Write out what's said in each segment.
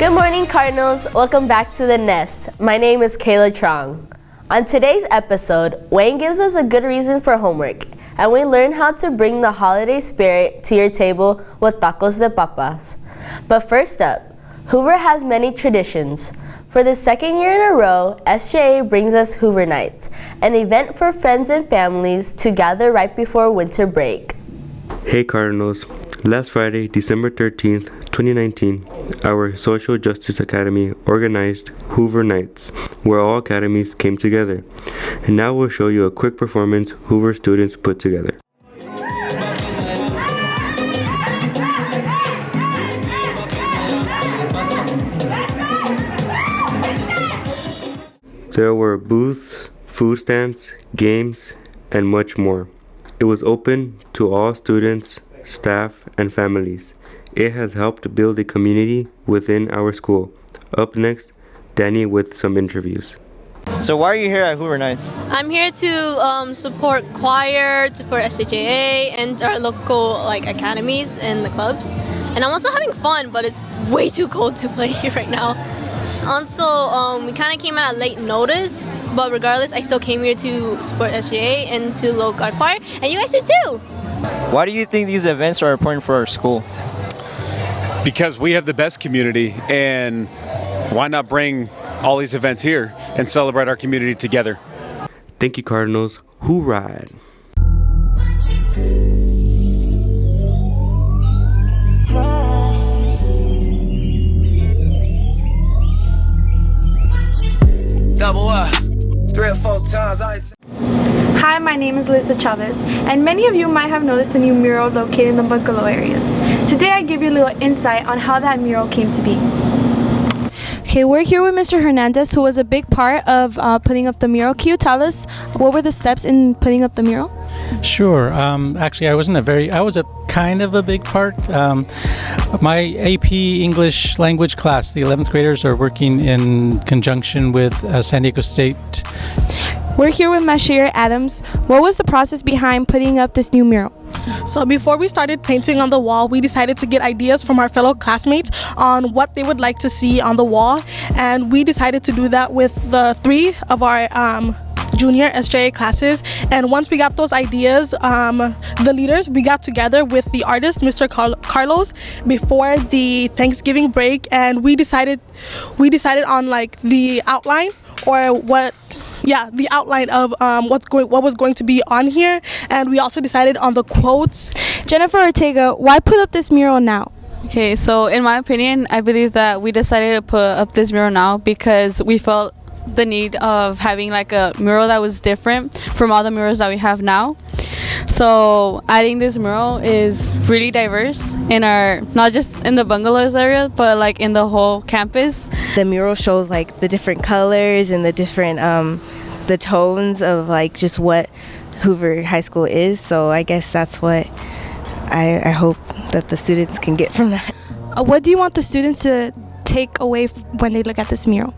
Good morning, Cardinals. Welcome back to The Nest. My name is Kayla Trong. On today's episode, Wayne gives us a good reason for homework, and we learn how to bring the holiday spirit to your table with tacos de papas. But first up, Hoover has many traditions. For the second year in a row, SJA brings us Hoover Nights, an event for friends and families to gather right before winter break. Hey Cardinals, last Friday, December 13th, 2019, our Social Justice Academy organized Hoover Nights, where all academies came together. And now we'll show you a quick performance Hoover students put together. There were booths, food stands, games, and much more. It was open to all students, staff, and families. It has helped build a community within our school. Up next, Danny with some interviews. So why are you here at Hoover Nights? I'm here to support choir, to support SHAA, and our local academies and the clubs. And I'm also having fun, but it's way too cold to play here right now. Also, we kind of came at a late notice, but regardless, I still came here to support SHAA and to local choir, and you guys do too. Why do you think these events are important for our school? Because we have the best community, and why not bring all these events here and celebrate our community together? Thank you, Cardinals. HOO-RYDE. Double up, 3 or 4 times. Hi, my name is Lisa Chavez, and many of you might have noticed a new mural located in the bungalow areas. Today I give you a little insight on how that mural came to be. Okay, we're here with Mr. Hernandez, who was a big part of putting up the mural. Can you tell us what were the steps in putting up the mural? Sure. Actually, I was a kind of a big part. My AP English language class, the 11th graders, are working in conjunction with San Diego State. We're here with Mashir Adams. What was the process behind putting up this new mural? So before we started painting on the wall, we decided to get ideas from our fellow classmates on what they would like to see on the wall, and we decided to do that with the 3 of our junior SJA classes. And once we got those ideas, the leaders, we got together with the artist, Mr. Carlos, before the Thanksgiving break, and we decided on the outline, or the outline of what was going to be on here, and we also decided on the quotes. Jennifer Ortega, why put up this mural now? Okay, so in my opinion, I believe that we decided to put up this mural now because we felt the need of having a mural that was different from all the murals that we have now. So adding this mural is really diverse in our, not just in the bungalows area, but in the whole campus. The mural shows the different colors and the different the tones of just what Hoover High School is. So I guess that's what I hope that the students can get from that. What do you want the students to take away when they look at this mural?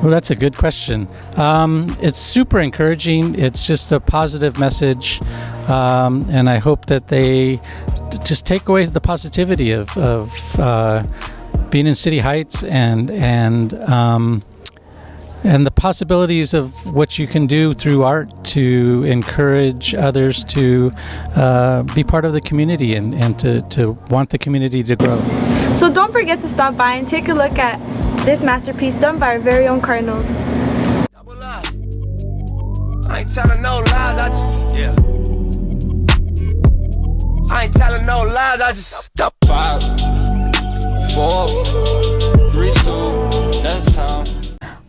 Well, that's a good question. It's super encouraging. It's just a positive message, and I hope that they just take away the positivity of being in City Heights and the possibilities of what you can do through art to encourage others to be part of the community and to want the community to grow. So don't forget to stop by and take a look at this masterpiece done by our very own Cardinals. I ain't telling no lies, I ain't telling no lies, I just 5, 4, 3, 2, that's time.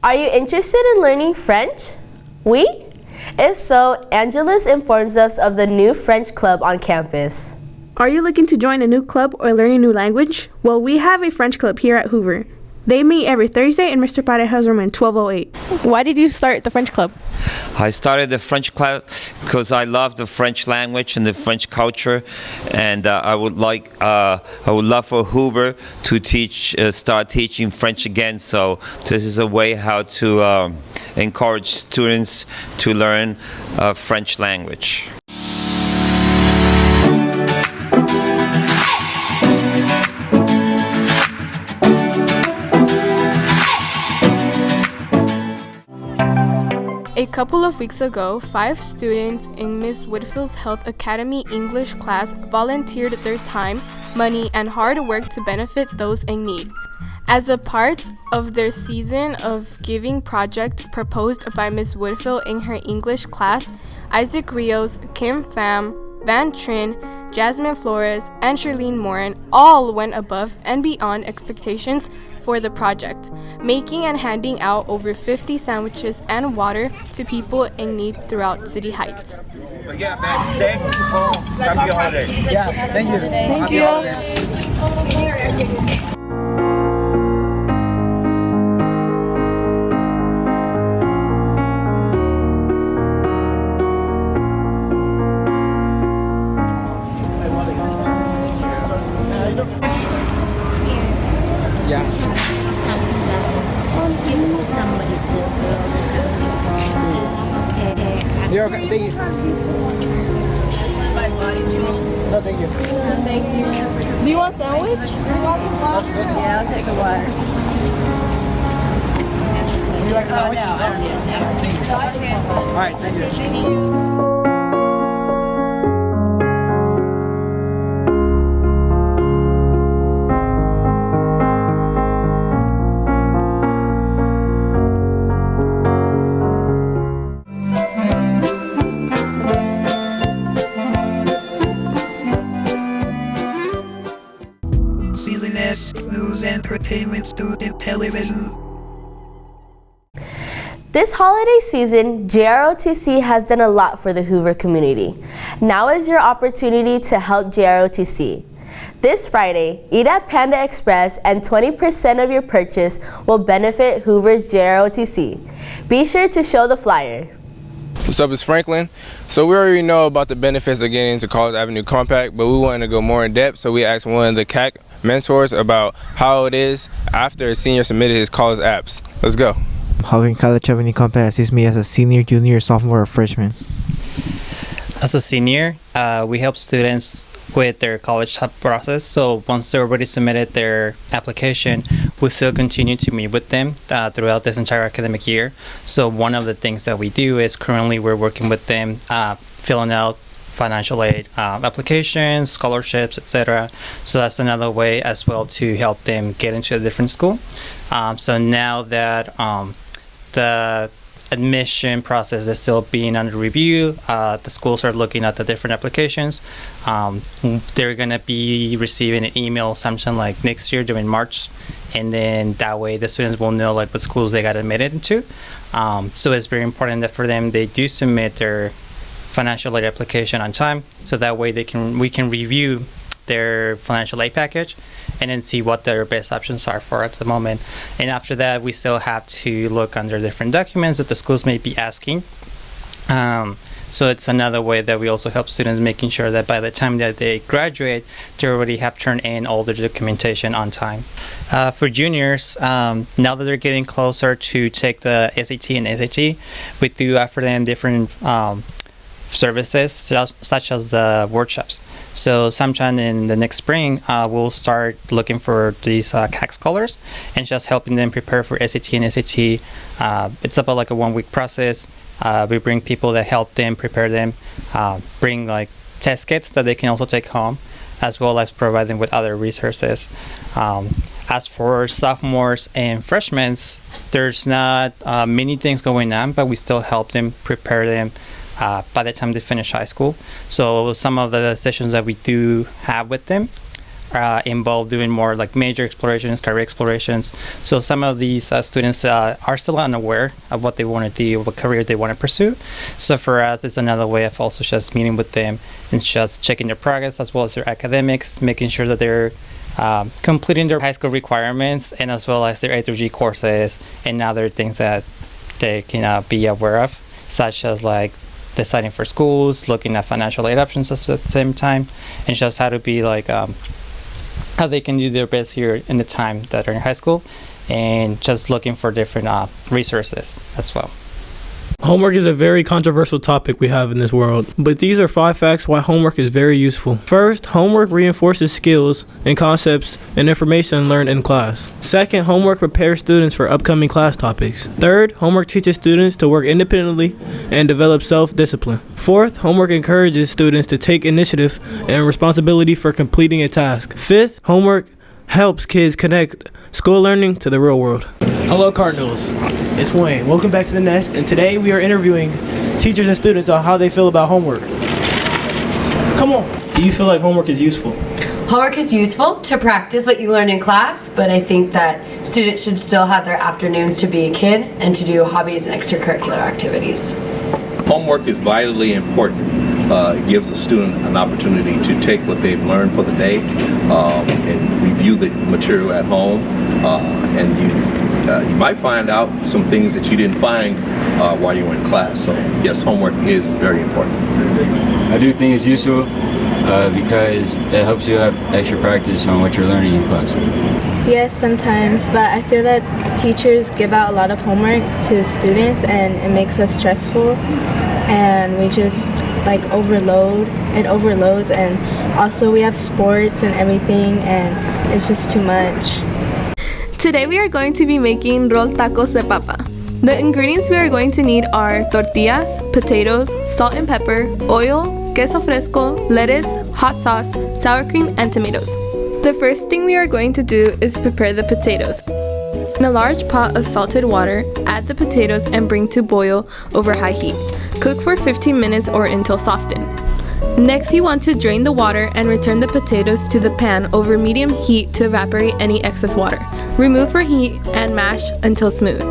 Are you interested in learning French? Oui? If so, Angeles informs us of the new French club on campus. Are you looking to join a new club or learn a new language? Well, we have a French club here at Hoover. They meet every Thursday in Mr. Pareja's room in 1208. Why did you start the French club? I started the French club because I love the French language and the French culture, and I would love for Hoover to start teaching French again. So this is a way how to encourage students to learn French language. couple of weeks ago, 5 students in Ms. Whitfield's Health Academy English class volunteered their time, money, and hard work to benefit those in need. As a part of their Season of Giving project proposed by Ms. Whitfield in her English class, Isaac Rios, Kim Pham, Van Trin, Jasmine Flores, and Charlene Morin all went above and beyond expectations for the project, making and handing out over 50 sandwiches and water to people in need throughout City Heights. Yeah, thank you. Happy holiday. Yeah, thank you. Thank you. You're okay. Thank you. No, thank you. Thank you. Do you want sandwich? Yeah, I'll take the water. Would you like a sandwich? All right, thank you. News, entertainment, student television. This holiday season, JROTC has done a lot for the Hoover community. Now is your opportunity to help JROTC. This Friday, eat at Panda Express and 20% of your purchase will benefit Hoover's JROTC. Be sure to show the flyer. What's up, it's Franklin. So we already know about the benefits of getting into College Avenue Compact, but we wanted to go more in depth, so we asked one of the CAC mentors about how it is after a senior submitted his college apps. Let's go. How can College Avenue Compact assist me as a senior, junior, sophomore, or freshman? As a senior, we help students with their college process. So once they already submitted their application, we still continue to meet with them throughout this entire academic year. So one of the things that we do is currently we're working with them, filling out financial aid applications, scholarships, etc. So that's another way as well to help them get into a different school. So now that the admission process is still being under review, the schools are looking at the different applications. They're going to be receiving an email sometime like next year during March, and then that way the students will know like what schools they got admitted into. So it's very important that for them they do submit their financial aid application on time, so that way we can review their financial aid package and then see what their best options are for at the moment. And after that, we still have to look under different documents that the schools may be asking. So it's another way that we also help students, making sure that by the time that they graduate, they already have turned in all their documentation on time. For juniors, now that they're getting closer to take the SAT and SAT, we do offer them different services such as the workshops. So sometime in the next spring, we'll start looking for these CAC scholars and just helping them prepare for SAT and SAT. It's about like a 1-week process. We bring people that help them prepare them, bring like test kits that they can also take home, as well as provide them with other resources. As for sophomores and freshmen, there's not many things going on, but we still help them prepare them by the time they finish high school. So some of the sessions that we do have with them involve doing more like major explorations, career explorations. So some of these students are still unaware of what they want to do, what career they want to pursue. So for us, it's another way of also just meeting with them and just checking their progress as well as their academics, making sure that they're completing their high school requirements, and as well as their A through G courses and other things that they can be aware of, such as like deciding for schools, looking at financial aid options at the same time, and just how to be like how they can do their best here in the time that they're in high school, and just looking for different resources as well. Homework is a very controversial topic we have in this world, but these are 5 facts why homework is very useful. First, homework reinforces skills and concepts and information learned in class. Second, homework prepares students for upcoming class topics. Third, homework teaches students to work independently and develop self-discipline. Fourth, homework encourages students to take initiative and responsibility for completing a task. Fifth, homework helps kids connect school learning to the real world. Hello Cardinals, it's Wayne. Welcome back to the Nest, and today we are interviewing teachers and students on how they feel about homework. Come on. Do you feel like homework is useful? Homework is useful to practice what you learn in class, but I think that students should still have their afternoons to be a kid and to do hobbies and extracurricular activities. Homework is vitally important. It gives a student an opportunity to take what they've learned for the day and review the material at home, and you might find out some things that you didn't find while you were in class. So yes, homework is very important. I do think it's useful because it helps you have extra practice on what you're learning in class. Yes, sometimes, but I feel that teachers give out a lot of homework to students and it makes us stressful, and we just like it overloads, and also we have sports and everything, and it's just too much. Today we are going to be making rolled tacos de papa. The ingredients we are going to need are tortillas, potatoes, salt and pepper, oil, queso fresco, lettuce, hot sauce, sour cream, and tomatoes. The first thing we are going to do is prepare the potatoes. In a large pot of salted water, add the potatoes and bring to boil over high heat. Cook for 15 minutes or until softened. Next, you want to drain the water and return the potatoes to the pan over medium heat to evaporate any excess water. Remove from heat and mash until smooth,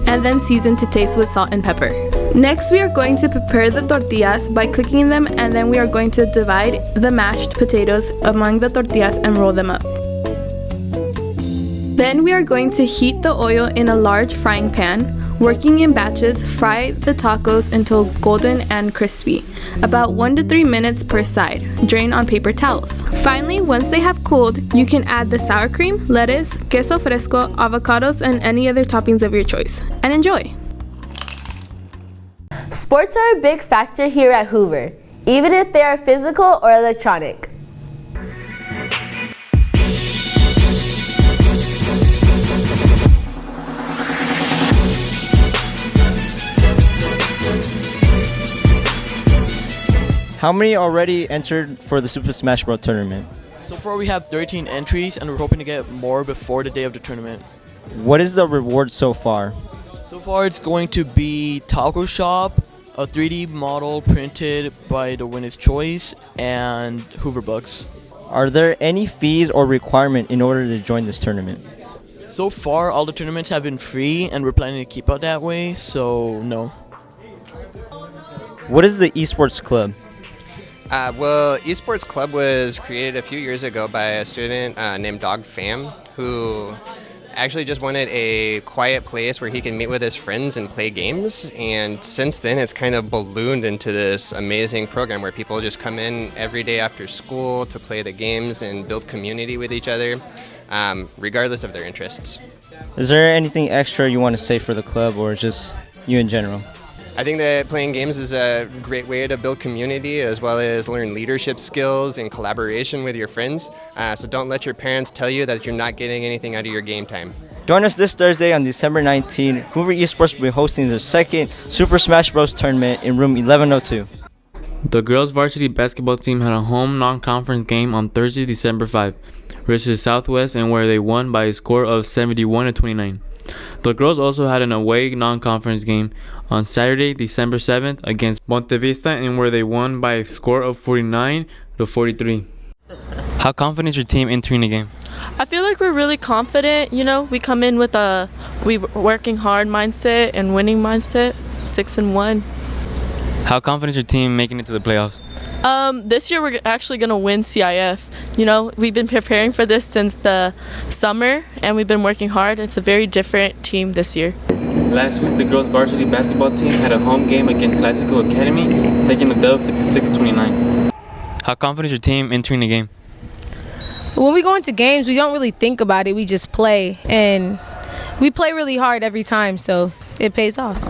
and then season to taste with salt and pepper. Next, we are going to prepare the tortillas by cooking them, and then we are going to divide the mashed potatoes among the tortillas and roll them up. Then we are going to heat the oil in a large frying pan. Working in batches, fry the tacos until golden and crispy, about 1 to 3 minutes per side. Drain on paper towels. Finally, once they have cooled, you can add the sour cream, lettuce, queso fresco, avocados, and any other toppings of your choice. And enjoy! Sports are a big factor here at Hoover, even if they are physical or electronic. How many already entered for the Super Smash Bros. Tournament? So far we have 13 entries and we're hoping to get more before the day of the tournament. What is the reward so far? So far it's going to be Taco Shop, a 3D model printed by the winner's choice, and Hoover Bucks. Are there any fees or requirement in order to join this tournament? So far all the tournaments have been free and we're planning to keep it that way, so no. What is the Esports Club? Well, Esports Club was created a few years ago by a student named Dog Pham, who actually just wanted a quiet place where he can meet with his friends and play games. And since then, it's kind of ballooned into this amazing program where people just come in every day after school to play the games and build community with each other, regardless of their interests. Is there anything extra you want to say for the club, or just you in general? I think that playing games is a great way to build community as well as learn leadership skills and collaboration with your friends. So don't let your parents tell you that you're not getting anything out of your game time. Join us this Thursday on December 19. Hoover Esports will be hosting their second Super Smash Bros. Tournament in room 1102. The girls varsity basketball team had a home non-conference game on Thursday, December 5 versus Southwest, and where they won by a score of 71-29. The girls also had an away non-conference game on Saturday, December 7th against Montevista, and where they won by a score of 49-43. How confident is your team entering the game? I feel like we're really confident. You know, we come in with a working hard mindset and winning mindset, 6-1. How confident is your team making it to the playoffs? This year we're actually going to win CIF. You know, we've been preparing for this since the summer and we've been working hard. It's a very different team this year. Last week, the girls varsity basketball team had a home game against Classical Academy, taking the dub 56-29. How confident is your team entering the game? When we go into games, we don't really think about it. We just play, and we play really hard every time, so it pays off.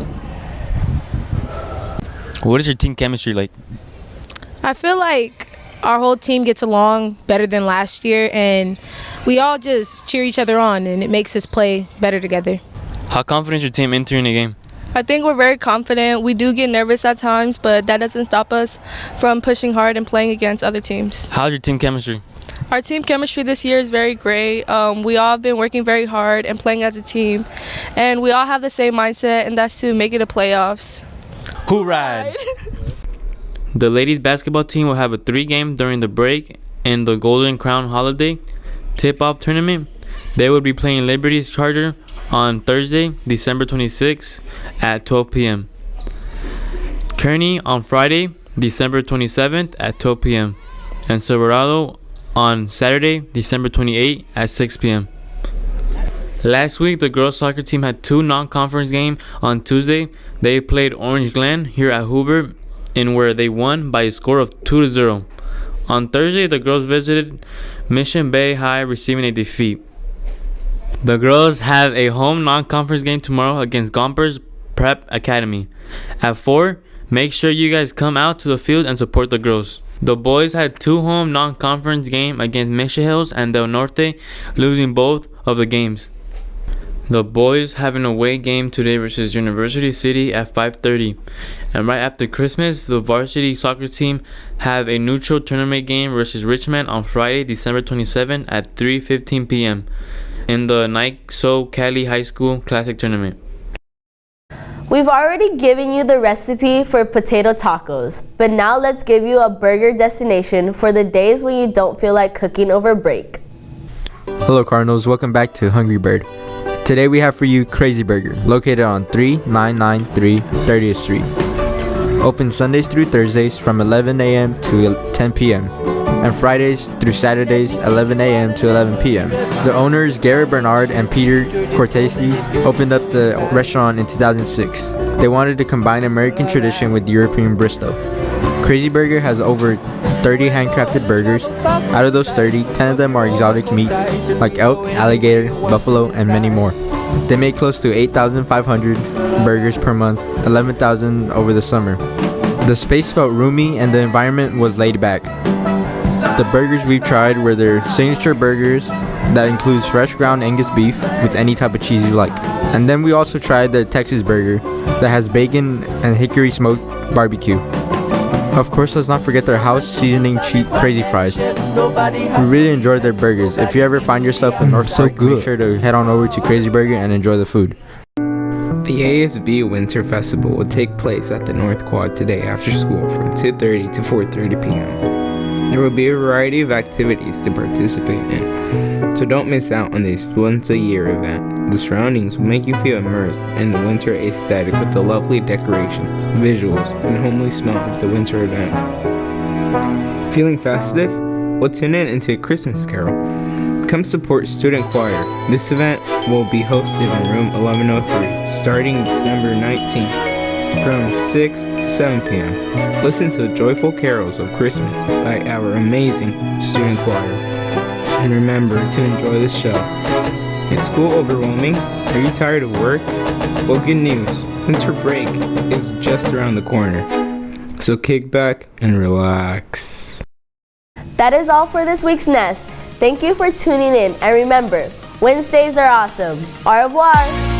What is your team chemistry like? I feel like our whole team gets along better than last year, and we all just cheer each other on, and it makes us play better together. How confident is your team entering the game? I think we're very confident. We do get nervous at times, but that doesn't stop us from pushing hard and playing against other teams. How's your team chemistry? Our team chemistry this year is very great. We all have been working very hard and playing as a team, and we all have the same mindset, and that's to make it to playoffs. HOO-RYDE! The ladies basketball team will have a 3-game during the break in the Golden Crown Holiday tip-off tournament. They will be playing Liberty Charter on Thursday, December 26th at 12 p.m. Kearney on Friday, December 27th at 12 p.m. and Silverado on Saturday, December 28th at 6 p.m. Last week, the girls soccer team had 2 non-conference games. On Tuesday, they played Orange Glen here at Hoover, in where they won by a score of 2-0. On Thursday, the girls visited Mission Bay High, receiving a defeat. The girls have a home non-conference game tomorrow against Gompers Prep Academy. At 4, make sure you guys come out to the field and support the girls. The boys had 2 home non-conference games against Mission Hills and Del Norte, losing both of the games. The boys have an away game today versus University City at 5:30. And right after Christmas, the varsity soccer team have a neutral tournament game versus Richmond on Friday, December 27 at 3:15 p.m. in the Nike-So Cali High School Classic Tournament. We've already given you the recipe for potato tacos, but now let's give you a burger destination for the days when you don't feel like cooking over break. Hello Cardinals, welcome back to Hungry Bird. Today we have for you Crazy Burger, located on 3993 30th Street. Open Sundays through Thursdays from 11 a.m. to 10 p.m. and Fridays through Saturdays 11 a.m. to 11 p.m. The owners, Garrett Bernard and Peter Cortese, opened up the restaurant in 2006. They wanted to combine American tradition with European Bristol. Crazy Burger has over 30 handcrafted burgers. Out of those 30, 10 of them are exotic meat like elk, alligator, buffalo, and many more. They make close to 8,500 burgers per month, 11,000 over the summer. The space felt roomy and the environment was laid back. The burgers we've tried were their signature burgers that includes fresh ground Angus beef with any type of cheese you like. And then we also tried the Texas burger that has bacon and hickory smoked barbecue. Of course, let's not forget their house seasoning cheap crazy fries. We really enjoyed their burgers. If you ever find yourself in North Park, make sure to head on over to Crazy Burger and enjoy the food. The ASB Winter Festival will take place at the North Quad today after school from 2:30 to 4:30 p.m. There will be a variety of activities to participate in, so don't miss out on this once-a-year event. The surroundings will make you feel immersed in the winter aesthetic with the lovely decorations, visuals, and homely smell of the winter event. Feeling festive? Well, tune in into A Christmas Carol. Come support Student Choir. This event will be hosted in room 1103 starting December 19th from 6 to 7 p.m. Listen to the joyful carols of Christmas by our amazing Student Choir. And remember to enjoy the show. Is school overwhelming? Are you tired of work? Well, good news. Winter break is just around the corner. So kick back and relax. That is all for this week's Nest. Thank you for tuning in, and remember, Wednesdays are awesome. Au revoir!